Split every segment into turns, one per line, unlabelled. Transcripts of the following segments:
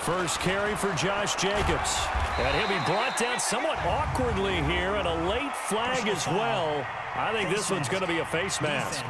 First carry for Josh Jacobs. And he'll be brought down somewhat awkwardly here, and a late flag as well. I think this one's going to be a face mask.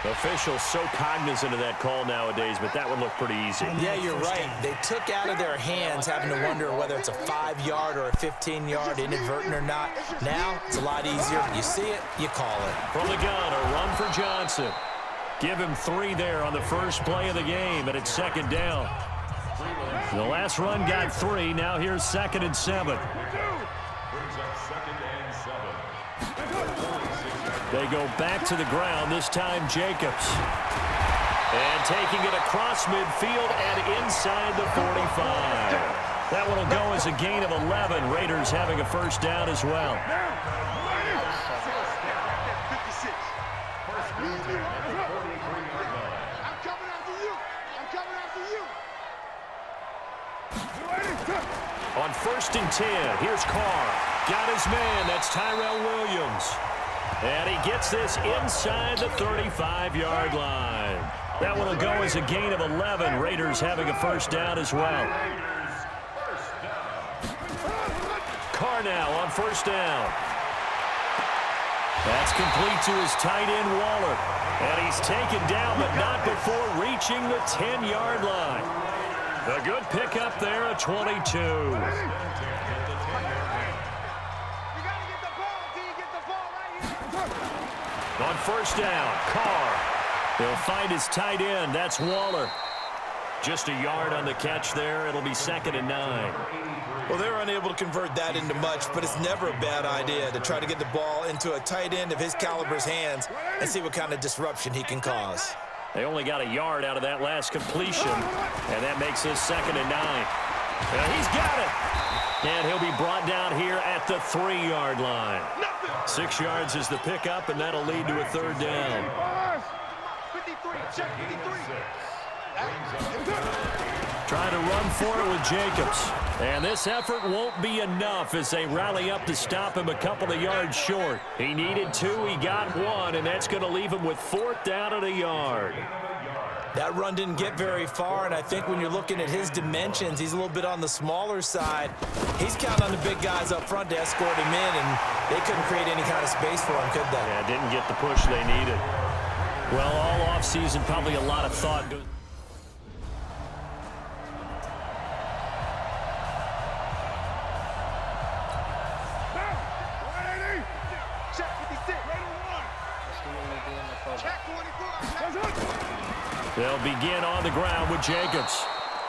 Officials so cognizant of that call nowadays, but that would look pretty easy.
Yeah, you're right. They took out of their hands having to wonder whether it's a 5-yard or a 15-yard, inadvertent or not. Now, it's a lot easier. You see it, you call it.
From the gun, a run for Johnson. Give him 3 there on the first play of the game, and it's second down. The last run got 3. Now here's 2nd and 7. They go back to the ground, this time Jacobs. And taking it across midfield and inside the 45. That one will go as a gain of 11. Raiders having a first down as well. On 1st and 10, here's Carr. Got his man, that's Tyrell Williams. And he gets this inside the 35-yard line. That one will go as a gain of 11. Raiders having a first down as well. Carr now on 1st down. That's complete to his tight end, Waller. And he's taken down, but not before reaching the 10-yard line. A good pickup there at 22. On 1st down, Carr. He'll find his tight end. That's Waller. Just a yard on the catch there. It'll be 2nd and 9.
Well, they're unable to convert that into much, but it's never a bad idea to try to get the ball into a tight end of his caliber's hands and see what kind of disruption he can cause.
They only got a yard out of that last completion, and that makes this 2nd and 9. And he's got it. And he'll be brought down here at the 3-yard line. 6 yards is the pickup, and that'll lead to a 3rd down.
53, check 53.
Trying to run for it with Jacobs. And this effort won't be enough as they rally up to stop him a couple of yards short. He needed 2, he got 1, and that's going to leave him with 4th down at a yard.
That run didn't get very far, and I think when you're looking at his dimensions, he's a little bit on the smaller side. He's counting on the big guys up front to escort him in, and they couldn't create any kind of space for him, could they?
Yeah, didn't get the push they needed. Well, all offseason, probably a lot of thought goes. They'll begin on the ground with Jacobs.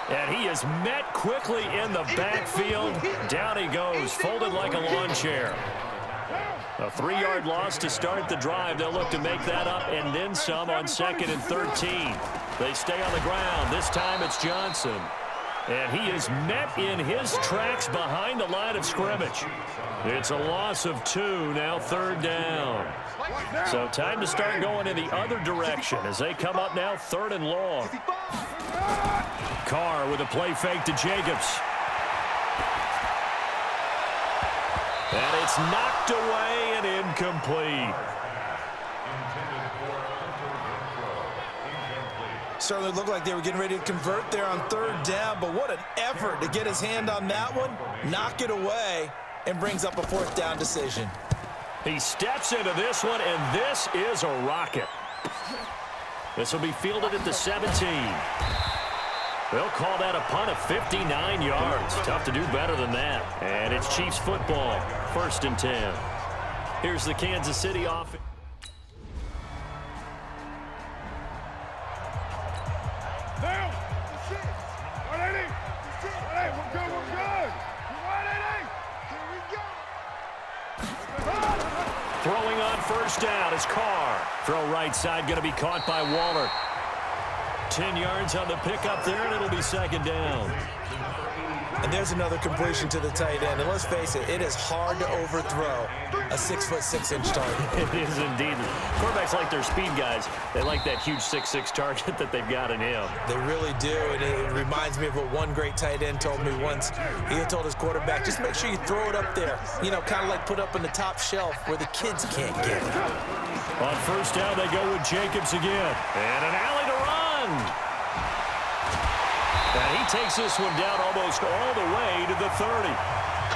And he is met quickly in the backfield. Down he goes, folded like a lawn chair. A 3-yard loss to start the drive. They'll look to make that up and then some on 2nd and 13. They stay on the ground. This time it's Johnson. And he is met in his tracks behind the line of scrimmage. It's a loss of 2, now 3rd down. So time to start going in the other direction as they come up now 3rd and long. Carr with a play fake to Jacobs. And it's knocked away and incomplete.
Certainly looked like they were getting ready to convert there on 3rd down, but what an effort to get his hand on that one, knock it away, and brings up a 4th down decision.
He steps into this one, and this is a rocket. This will be fielded at the 17. They'll call that a punt of 59 yards. Tough to do better than that. And it's Chiefs football, 1st and 10. Here's the Kansas City offense. Throwing on 1st down is Carr. Throw right side, going to be caught by Waller. 10 yards on the pickup there, and it'll be 2nd down.
And there's another completion to the tight end. And let's face it, it is hard to overthrow a 6'6" target.
It is indeed. Quarterbacks like their speed guys. They like that huge 6'6" target that they've got in him.
They really do, and it reminds me of what one great tight end told me once. He had told his quarterback, just make sure you throw it up there. You know, kind of like put up in the top shelf where the kids can't get it.
On 1st down, they go with Jacobs again. And an alley to run. run. And he takes this one down almost all the way to the 30.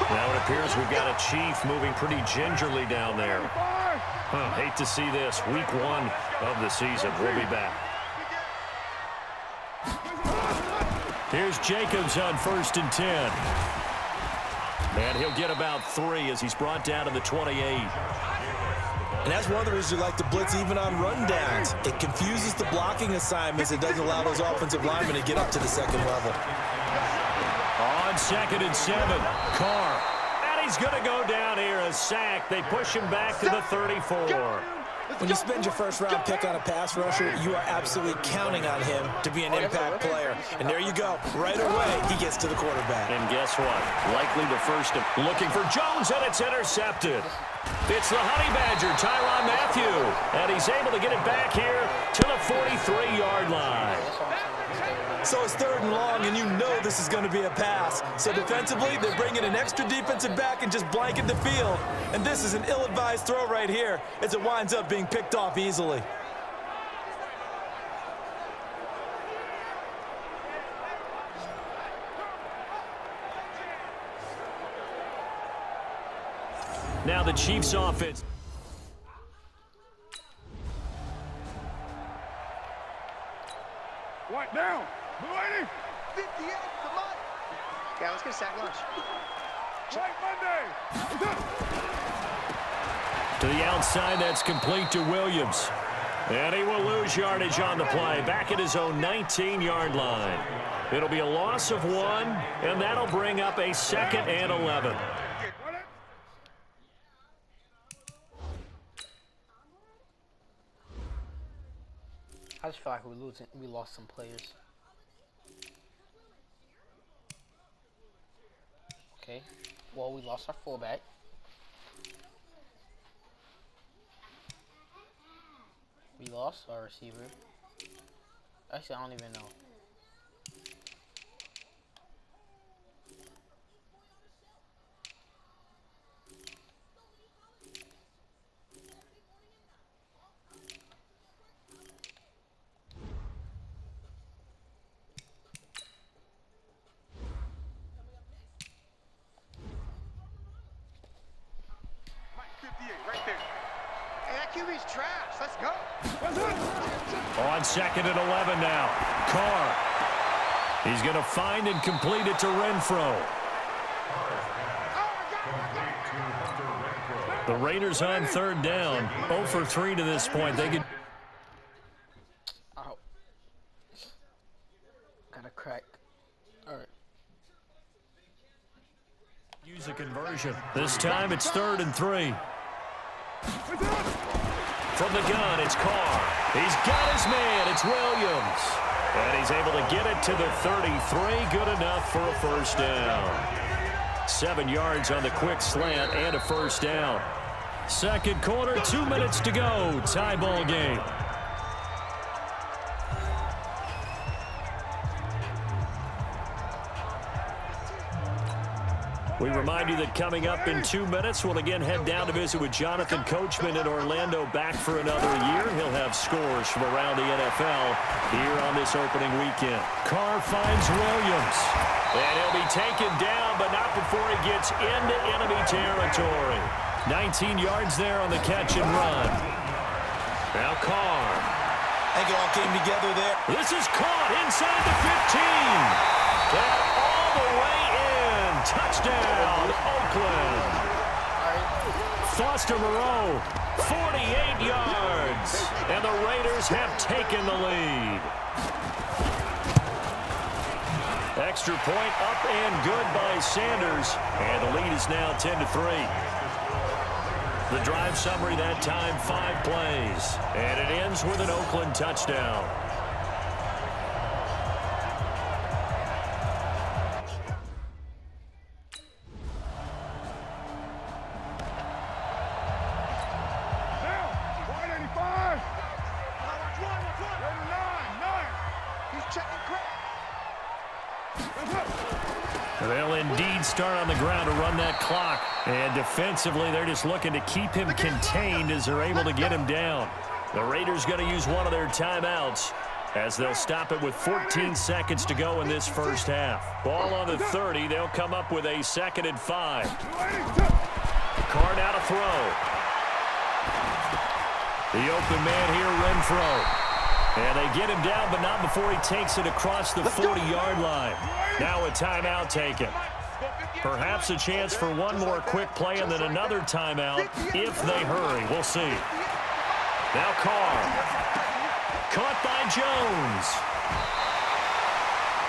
Now it appears we've got a Chief moving pretty gingerly down there. Hate to see this. Week 1 of the season. We'll be back. Here's Jacobs on 1st and 10. And he'll get about 3 as he's brought down to the 28.
And that's one of the reasons you like to blitz even on rundowns. It confuses the blocking assignments. It doesn't allow those offensive linemen to get up to the second level.
On 2nd and 7, Carr. And he's going to go down here, a sack. They push him back to the 34.
When you spend your first-round pick on a pass rusher, you are absolutely counting on him to be an impact player. And there you go. Right away, he gets to the quarterback.
And guess what? Likely the first of looking for Jones, and it's intercepted. It's the Honey Badger, Tyrann Mathieu. And he's able to get it back here to the 43-yard line.
So it's 3rd and long, and you know this is going to be a pass. So defensively, they're bringing an extra defensive back and just blanket the field. And this is an ill-advised throw right here as it winds up being picked off easily.
Now the Chiefs offense.
What down? 58, come on. Okay, let's get a sack lunch. Right Monday.
To the outside, that's complete to Williams. And he will lose yardage on the play, back at his own 19-yard line. It'll be a loss of 1, and that'll bring up a 2nd and 11.
I just feel like we lost some players. Okay, well, we lost our fullback. We lost our receiver. Actually, I don't even know.
QB's trash. Let's go.
On 2nd and 11 now. Carr. He's going to find and complete it to Renfro. The Raiders on 3rd down. 0 for 3 to this point. They could.
Oh. Got a crack. All right.
Use a conversion. This time it's 3rd and 3. From the gun, it's Carr. He's got his man. It's Williams. And he's able to get it to the 33. Good enough for a first down. 7 yards on the quick slant and a first down. Second quarter, 2 minutes to go. Tie ball game. We remind you that coming up in 2 minutes, we'll again head down to visit with Jonathan Coachman in Orlando, back for another year. He'll have scores from around the NFL here on this opening weekend. Carr finds Williams, and he'll be taken down, but not before he gets into enemy territory. 19 yards there on the catch and run. Now Carr.
I think it all came together there.
This is caught inside the 15. And all the way in. Touchdown, Oakland. Foster Moreau, 48 yards. And the Raiders have taken the lead. Extra point up and good by Sanders. And the lead is now 10-3. The drive summary that time, 5 plays. And it ends with an Oakland touchdown. They'll indeed start on the ground to run that clock. And defensively, they're just looking to keep him contained as they're able to get him down. The Raiders going to use one of their timeouts. as they'll stop it with 14 seconds to go in this first half. Ball on the 30. They'll come up with a 2nd and 5. Carr now to throw. The open man here, Renfro. And they get him down, but not before he takes it across the 40-yard line. Now a timeout taken. Perhaps a chance for one more quick play and then another timeout if they hurry. We'll see. Now Carr. Caught by Jones.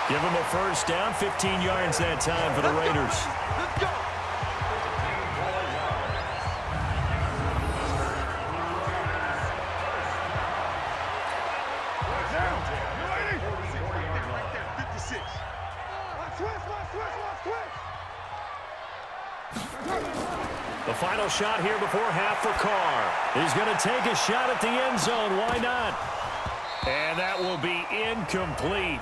Give him a first down. 15 yards that time for the Raiders.
Let's go.
The final shot here before half for Carr. He's going to take a shot at the end zone. Why not? And that will be incomplete.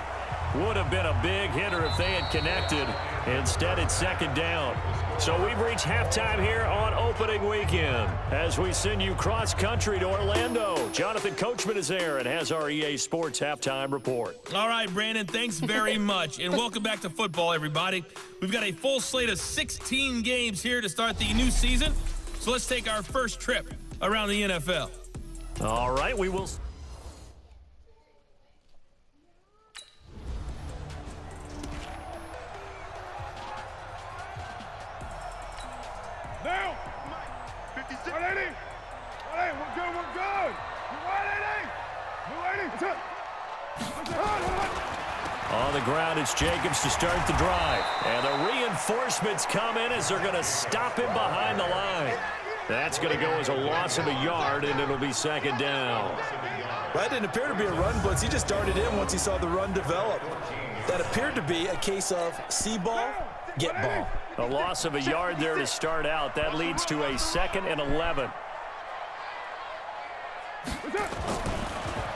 Would have been a big hitter if they had connected. Instead, it's 2nd down. So we've reached halftime here on opening weekend. As we send you cross-country to Orlando, Jonathan Coachman is there and has our EA Sports halftime report.
All right, Brandon, thanks very much. And welcome back to football, everybody. We've got a full slate of 16 games here to start the new season. So let's take our first trip around the NFL.
All right, we will...
Now! 56. 180! 180, we're good, we're good! 180! 180!
On the ground, it's Jacobs to start the drive. And the reinforcements come in as they're going to stop him behind the line. That's going to go as a loss of a yard, and it'll be 2nd down.
That didn't appear to be a run blitz. He just darted in once he saw the run develop. That appeared to be a case of see ball, get ball.
A loss of a yard there to start out. That leads to a 2nd and 11.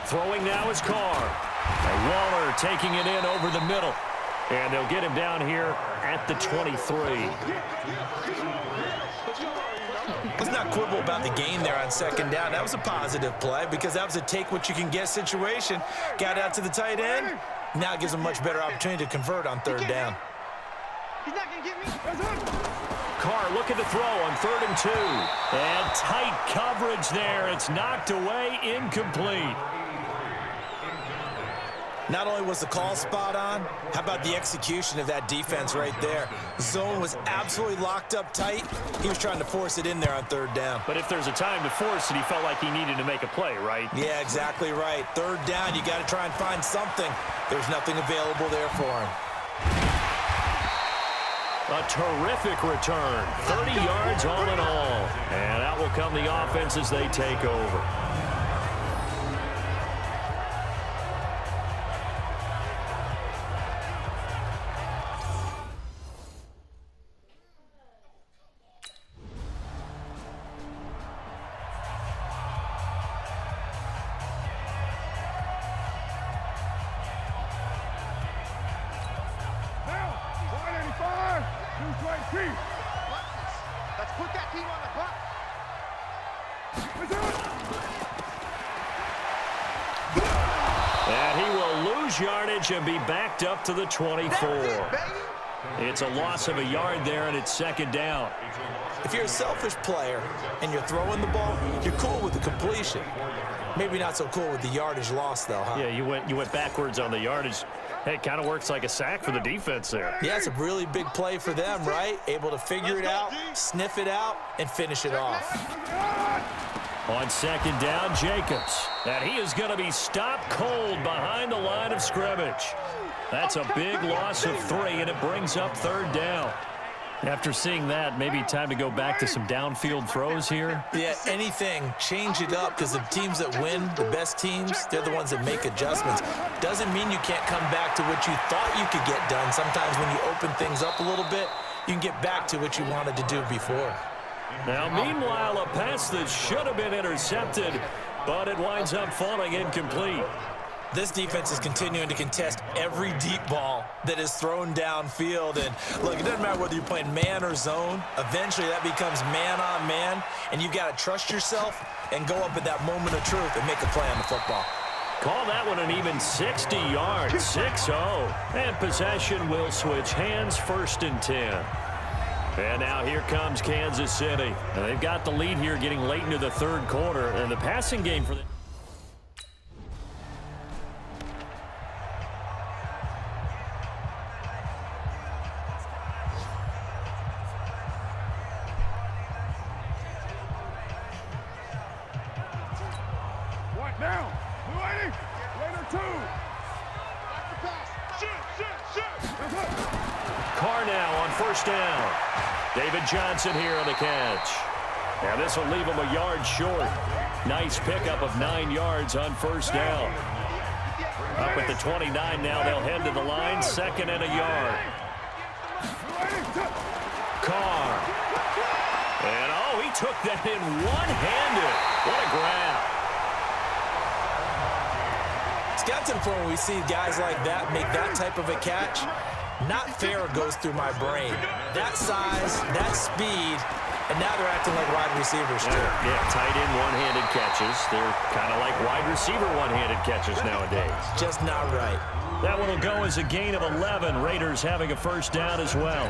Throwing now is Carr. And Waller taking it in over the middle. And they'll get him down here at the 23.
Let's not quibble about the gain there on 2nd down. That was a positive play because that was a take-what-you-can-get situation. Got out to the tight end. Now it gives him a much better opportunity to convert on 3rd down.
He's not going to get me.
Carr looking to throw on 3rd and 2. And tight coverage there. It's knocked away, incomplete.
Not only was the call spot on, how about the execution of that defense right there? Zone was absolutely locked up tight. He was trying to force it in there on 3rd down.
But if there's a time to force it, he felt like he needed to make a play, right?
Yeah, exactly right. 3rd down, you got to try and find something. There's nothing available there for him.
A terrific return. 30 yards all in all. And out will come the offense as they take over.
Let's put that team on the clock.
And he will lose yardage and be backed up to the 24. It's a loss of a yard there, and it's 2nd down.
If you're a selfish player and you're throwing the ball, you're cool with the completion. Maybe not so cool with the yardage loss, though, huh?
Yeah, you went backwards on the yardage. Hey, it kind of works like a sack for the defense there.
Yeah, it's a really big play for them, right? Able to figure it out, sniff it out, and finish it off.
On 2nd down, Jacobs. And he is going to be stopped cold behind the line of scrimmage. That's a big loss of 3, and it brings up 3rd down. After seeing that, maybe time to go back to some downfield throws here.
Yeah, anything. Change it up because the teams that win, the best teams, they're the ones that make adjustments. Doesn't mean you can't come back to what you thought you could get done. Sometimes when you open things up a little bit, you can get back to what you wanted to do before.
Now, meanwhile, a pass that should have been intercepted, but it winds up falling incomplete.
This defense is continuing to contest every deep ball that is thrown downfield. And look, it doesn't matter whether you're playing man or zone. Eventually, that becomes man on man, and you've got to trust yourself and go up at that moment of truth and make a play on the football.
Call that one an even 60 yards, 6-0. And possession will switch hands, 1st and 10. And now here comes Kansas City. And they've got the lead here getting late into the 3rd quarter. And the passing game for them.
What now? Waiting. Later 2.
Carr now on 1st down. David Johnson here on the catch. Now this will leave him a yard short. Nice pickup of 9 yards on 1st down. Up at the 29 now. They'll head to the line. 2nd and a yard. Carr. And oh, he took that in one-handed. What a grab.
It's got to the point when we see guys like that make that type of a catch. Not fair goes through my brain. That size, that speed, and now they're acting like wide receivers too.
Yeah, tight end one-handed catches. They're kind of like wide receiver one-handed catches nowadays.
Just not right.
That one will go as a gain of 11. Raiders having a 1st down as well.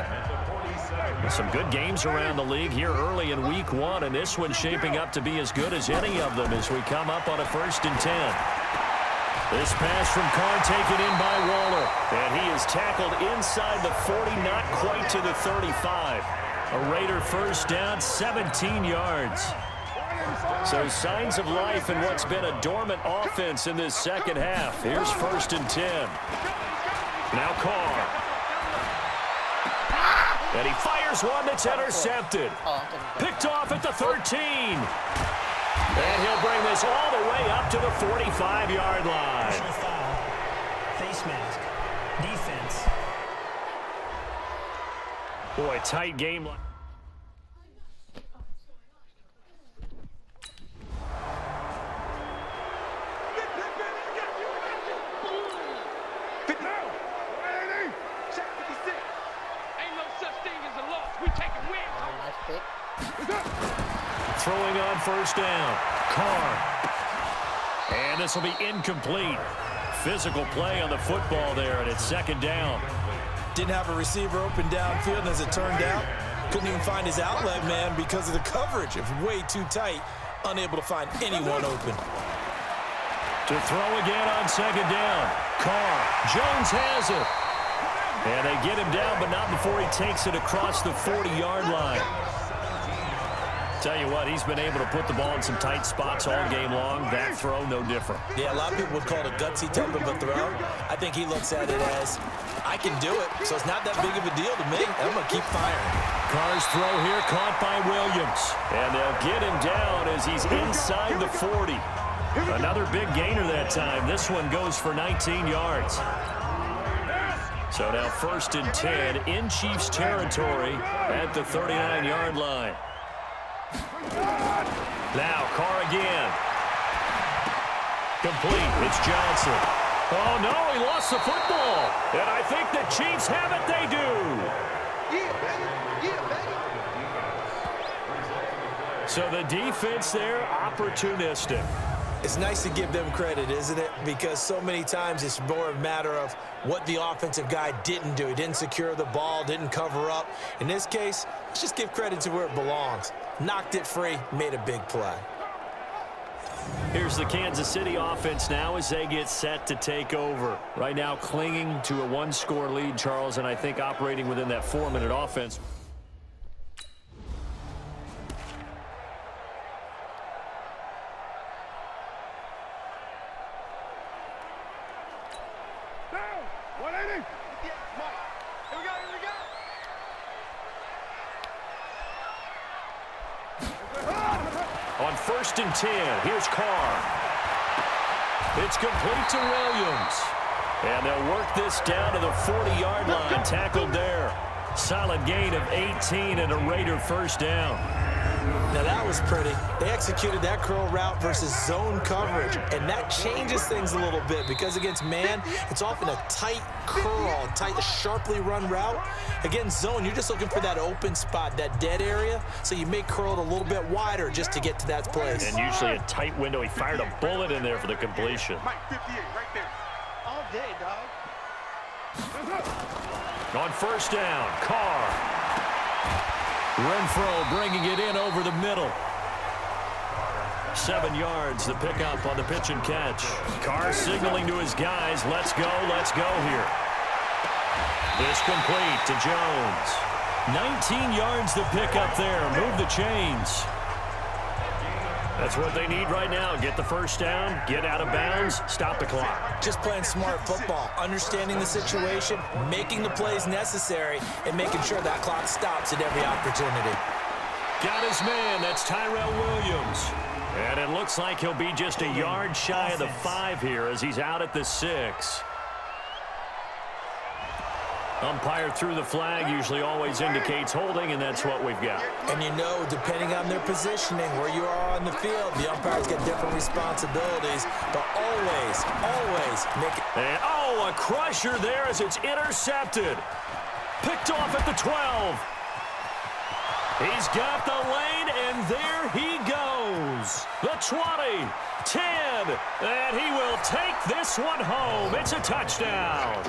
Some good games around the league here early in week 1, and this one's shaping up to be as good as any of them as we come up on a 1st and 10. This pass from Carr taken in by Waller. And he is tackled inside the 40, not quite to the 35. A Raider 1st down, 17 yards. So signs of life in what's been a dormant offense in this 2nd half. Here's 1st and 10. Now Carr. And he fires one that's intercepted. Picked off at the 13. And he'll bring this all the way up to the 45-yard line.
Foul. Face mask. Defense.
Boy, tight game. Throwing on 1st down. Carr. And this will be incomplete. Physical play on the football there, and it's 2nd down.
Didn't have a receiver open downfield, and as it turned out, couldn't even find his outlet man because of the coverage. It was way too tight, unable to find anyone open.
To throw again on 2nd down. Carr. Jones has it. And they get him down, but not before he takes it across the 40-yard line. Tell you what, he's been able to put the ball in some tight spots all game long. That throw, no different.
Yeah, a lot of people would call it a gutsy type of a throw. I think he looks at it as, I can do it, so it's not that big of a deal to me. I'm going to keep firing.
Carr's throw here caught by Williams. And they'll get him down as he's inside the 40. Another big gainer that time. This one goes for 19 yards. So now 1st and 10 in Chiefs territory at the 39-yard line. Now Carr again. Complete. It's Johnson. Oh, no, he lost the football. And I think the Chiefs have it. They do.
Yeah, baby. Yeah, baby.
So the defense there, opportunistic.
It's nice to give them credit, isn't it? Because so many times it's more a matter of what the offensive guy didn't do. He didn't secure the ball, didn't cover up. In this case, let's just give credit to where it belongs. Knocked it free, made a big play.
Here's the Kansas City offense now as they get set to take over. Right now clinging to a 1-score lead, Charles, and I think operating within that 4-minute offense.
Down. 180. Yeah, Mike. Here we go.
On 1st and 10, here's Carr. It's complete to Williams. And they'll work this down to the 40-yard line, tackled there. Solid gain of 18 and a Raider 1st down.
Now that was pretty. They executed that curl route versus zone coverage, and that changes things a little bit because against man, it's often a tight curl, tight, sharply run route. Against zone, you're just looking for that open spot, that dead area, so you may curl it a little bit wider just to get to that place.
And usually a tight window. He fired a bullet in there for the completion.
Mike, 58, right there. All day, dog.
On first down, Carr. Renfro bringing it in over the middle. 7 yards, the pickup on the pitch and catch. Carr signaling to his guys, let's go here. This complete to Jones. 19 yards the pickup there. Move the chains. That's what they need right now. Get the first down, get out of bounds, stop the clock.
Just playing smart football, understanding the situation, making the plays necessary, and making sure that clock stops at every opportunity.
Got his man. That's Tyrell Williams. And it looks like he'll be just a yard shy of the 5 here as he's out at the 6. Umpire threw the flag, usually always indicates holding, and that's what we've got.
And you know, depending on their positioning, where you are on the field, the umpires get different responsibilities, but always make it.
And, a crusher there as it's intercepted. Picked off at the 12. He's got the lane, and there he goes. The 20, 10, and he will take this one home. It's a touchdown.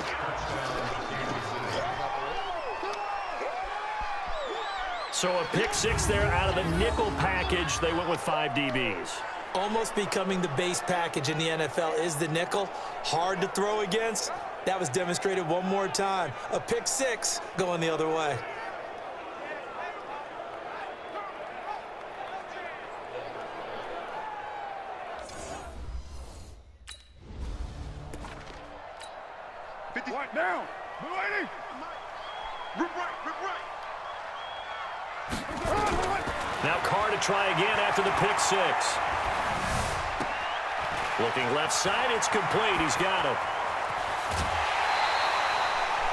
So a pick 6 there out of the nickel package. They went with 5 DBs.
Almost becoming the base package in the NFL is the nickel. Hard to throw against. That was demonstrated one more time. A pick 6 going the other way.
Right down. Move right. Rip right.
Now Carr to try again after the pick 6. Looking left side, it's complete. He's got it.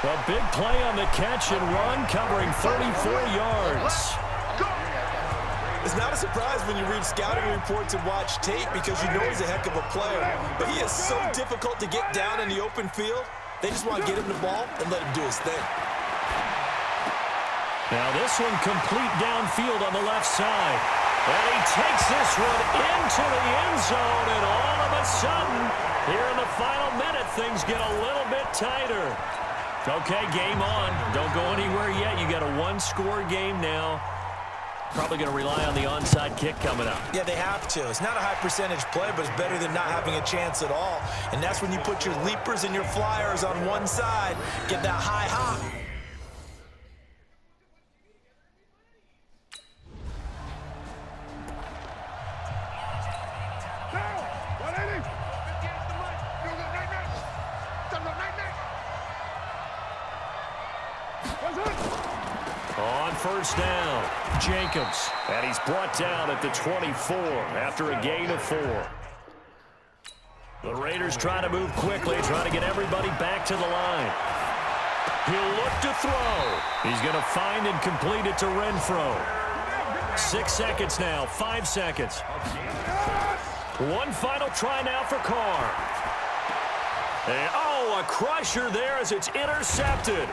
A big play on the catch and run, covering 34 yards.
It's not a surprise when you read scouting reports and watch tape because you know he's a heck of a player. But he is so difficult to get down in the open field. They just want to get him the ball and let him do his thing.
Now this one complete downfield on the left side. And he takes this one into the end zone, and all of a sudden, here in the final minute, things get a little bit tighter. Okay, game on. Don't go anywhere yet. You got a 1-score game now. Probably going to rely on the onside kick coming up.
Yeah, they have to. It's not a high percentage play, but it's better than not having a chance at all. And that's when you put your leapers and your flyers on one side, get that high hop.
On first down, Jacobs, and he's brought down at the 24 after a gain of 4. The Raiders try to move quickly, trying to get everybody back to the line. He'll look to throw. He's going to find and complete it to Renfro. 6 seconds now, 5 seconds. One final try now for Carr. And, a crusher there as it's intercepted.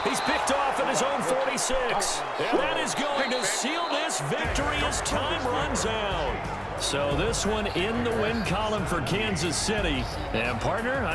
He's picked off at his own 46. And that is going to seal this victory as time runs out. So this one in the win column for Kansas City. And partner,